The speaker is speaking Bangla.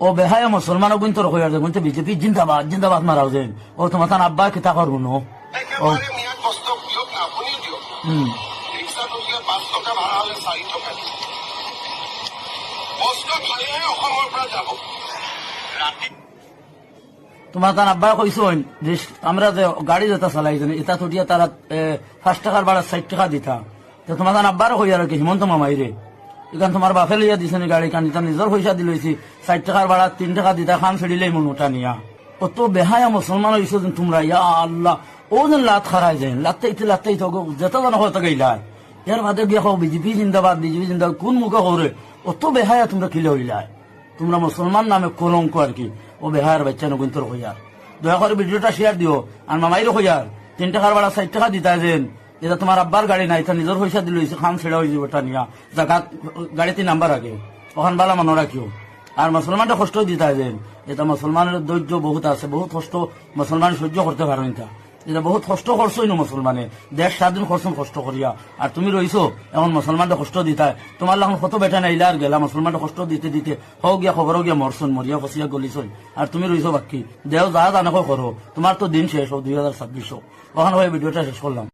ও বেহায়া মুসলমান গুণ তোর কইয়া যায় গুনতে বিজেপি জিন্দাবাদ জিন্দাবাদ মারাও যেন ও তোমার তান আব্বা কিতা করবো নো ও তোমার তার আব্বা কইসন যে আমরা যে গাড়ি যেটা চালাই জানি এটা তো দিয়া তারা 5 টাকার ভাড়া 60 টাকা দিতা তো তোমার তার আব্বার কই আর কি হিমন্ত মামাই রে এখান তোমার বাপে লইয়া দিছেন গাড়ি কান দিতা নিজের পয়সা দিলইছি 60 টাকার ভাড়া 3 টাকা দিতা খান ফেডিলেই মনুটা নিয়া অত বেহায়া মুসলমান হইছো তোমরা ইয়া আল্লাহ ও যেন লাত খারাই যায় লাত্তাই তো যেটা জানো হয়তো গেলা এর বাদে গিয়া খাও বিজেপি জিন্দাবাদ কোন মুখে করে অত বেহায়া তোমরা কিলে হইলাই তোমরা মুসলমান নামে কলঙ্ক আর কি ও বেহায়ার বাচ্চা নগুন্তর হইয়ার দয়া করে ভিডিওটা শেয়ার দিও আর মামাইরও হইয়ার 3 টাকার ভাড়া 60 টাকা দিতা যেন এটা তোমার আব্বার গাড়ি নাই তা নিজের পয়সা দিল খাম ছেড়া হয়ে যাবে ওটা নিয়া জায়গা গাড়িতে নাম্বার আগে ওখান বালা মনে রাখিও আর মুসলমানটা কষ্ট দিতা যেন এটা মুসলমানের ধৈর্য বহুত আছে বহুত কষ্ট মুসলমান সহ্য করতে পারো না এটা বহুত কষ্ট করছোই না মুসলমানে দেশ স্বাধীন করছেন কষ্ট করিয়া আর তুমি রইছো এখন মুসলমানটা কষ্ট দিতা তোমার লাখন কত বেটা নাইলা আর গেলা মুসলমানটা কষ্ট দিতে দিতে হোক গিয়া খবর গিয়া মরছন মরিয়া ফসিয়া গলিছই আর তুমি রইছো বাকি দেও যা জানাকো করো তোমার তো দিন শেষ হোক 2026 ওখানে ভিডিওটা শেষ করলাম।